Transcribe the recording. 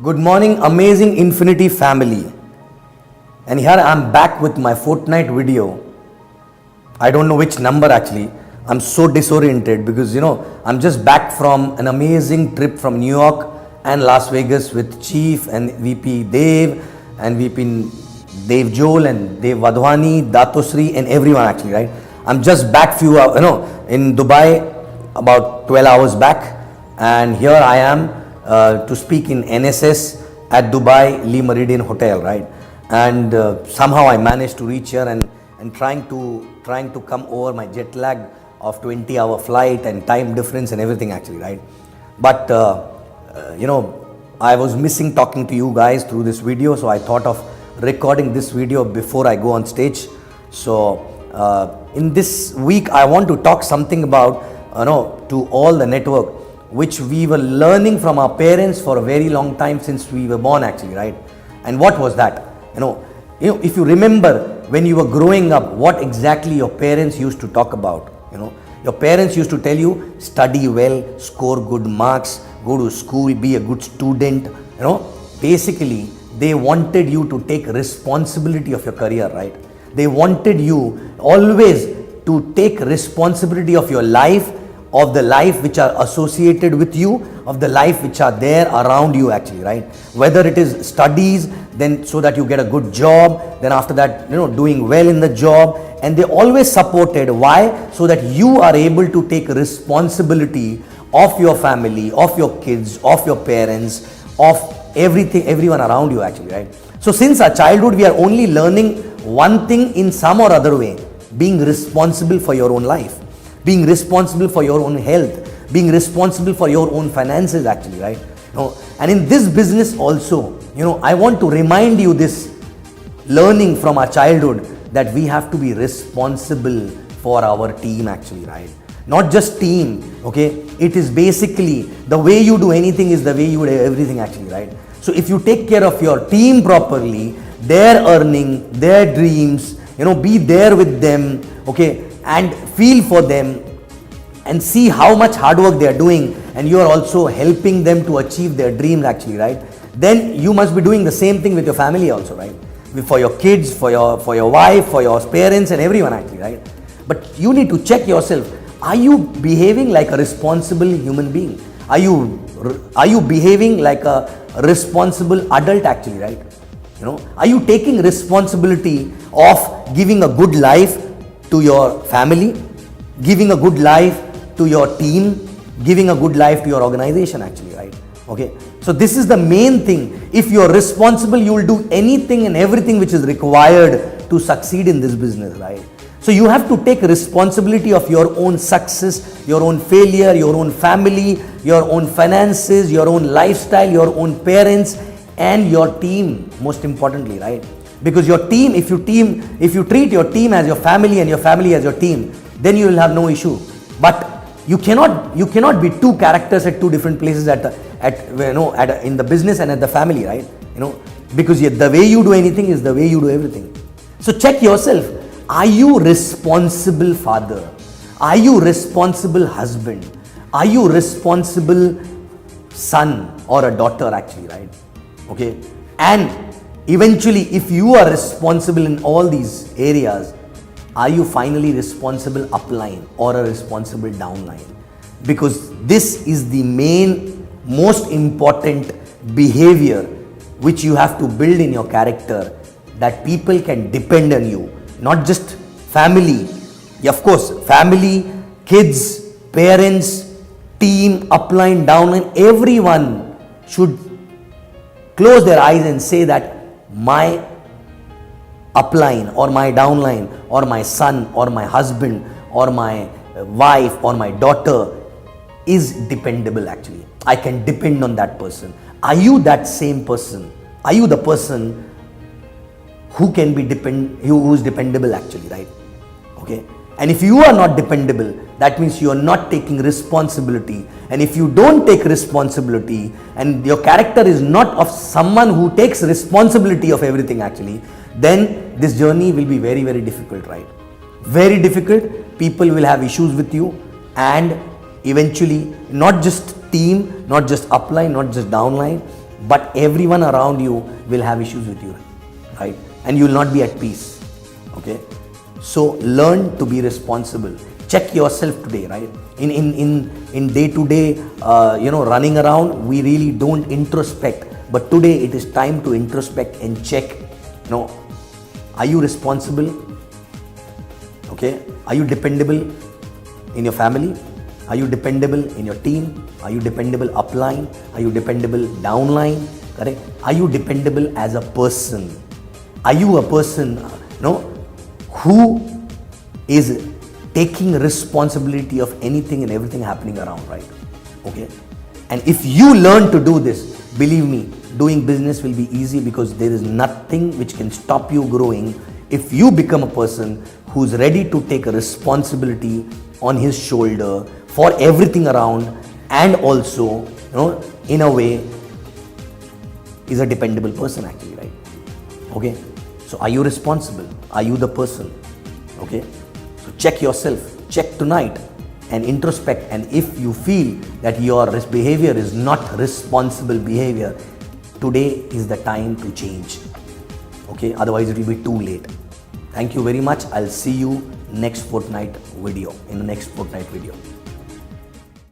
Good morning, amazing Infinity family. And here I am back with my Fortnight video. I don't know which number actually. I'm so disoriented because I'm just back from an amazing trip from New York and Las Vegas with Chief and VP Dev and VP Dev Joel and Dev Wadhwani, Datosri and everyone actually, right? I'm just back in Dubai about 12 hours back, and here I am to speak in NSS at Dubai Lee Meridian Hotel, right? And somehow I managed to reach here and trying to come over my jet lag of 20-hour flight and time difference and everything actually, right? But I was missing talking to you guys through this video, so I thought of recording this video before I go on stage. So in this week I want to talk something about to all the network which we were learning from our parents for a very long time since we were born actually, right? And what was that? If you remember when you were growing up, what exactly your parents used to talk about? Your parents used to tell you, study well, score good marks, go to school, be a good student. Basically they wanted you to take responsibility of your career, right? They wanted you always to take responsibility of your life, of the life which are associated with you, of the life which are there around you actually, right? Whether it is studies, then so that you get a good job, then after that doing well in the job, and they always supported. Why? So that you are able to take responsibility of your family, of your kids, of your parents, of everyone around you actually, right? So since our childhood we are only learning one thing in some or other way: being responsible for your own life, being responsible for your own health, being responsible for your own finances actually, right? And in this business also, I want to remind you this learning from our childhood, that we have to be responsible for our team actually, right? Not just team, okay? It is basically the way you do anything is the way you do everything actually, right? So if you take care of your team properly, their earning, their dreams, be there with them, okay? And feel for them and see how much hard work they are doing, and you are also helping them to achieve their dreams actually, right? Then you must be doing the same thing with your family also, right? For your kids, for your wife, for your parents and everyone actually, right? But you need to check yourself. Are you behaving like a responsible human being? Are you behaving like a responsible adult actually, right? Are you taking responsibility of giving a good life to your family, giving a good life to your team, giving a good life to your organization actually, right? Okay, so this is the main thing. If you are responsible, you will do anything and everything which is required to succeed in this business, right? So you have to take responsibility of your own success, your own failure, your own family, your own finances, your own lifestyle, your own parents and your team, most importantly, right? Because your team, if you treat your team as your family and your family as your team, then you will have no issue. But you cannot be two characters at two different places in the business and at the family, right? Because the way you do anything is the way you do everything. So check yourself. Are you responsible father? Are you responsible husband? Are you responsible son or a daughter actually, right? Okay. And eventually, if you are responsible in all these areas, are you finally responsible upline or a responsible downline? Because this is the most important behavior which you have to build in your character, that people can depend on you. Not just family, of course, family, kids, parents, team, upline, downline, everyone should close their eyes and say that my upline or my downline or my son or my husband or my wife or my daughter is dependable actually. I can depend on that person. Are you that same person? Are you the person who can be who is dependable actually, right? Okay. And if you are not dependable, that means you are not taking responsibility. And if you don't take responsibility and your character is not of someone who takes responsibility of everything actually, then this journey will be very, very difficult, right? Very difficult. People will have issues with you, and eventually not just team, not just upline, not just downline, but everyone around you will have issues with you, right? And you will not be at peace. Okay, so learn to be responsible. Check yourself today, right? In day to day, running around, we really don't introspect. But today it is time to introspect and check. Are you responsible? Okay, are you dependable in your family? Are you dependable in your team? Are you dependable upline? Are you dependable downline? Correct? Are you dependable as a person? Are you a person, who is taking responsibility of anything and everything happening around, right? Okay? And if you learn to do this, believe me, doing business will be easy, because there is nothing which can stop you growing if you become a person who's ready to take a responsibility on his shoulder for everything around, and also, in a way, is a dependable person actually, right? Okay? So are you responsible? Are you the person? Okay? So check yourself, check tonight and introspect, and if you feel that your behavior is not responsible behavior, today is the time to change. Okay? Otherwise it will be too late. Thank you very much. I'll see you next fortnight video, in the next fortnight video.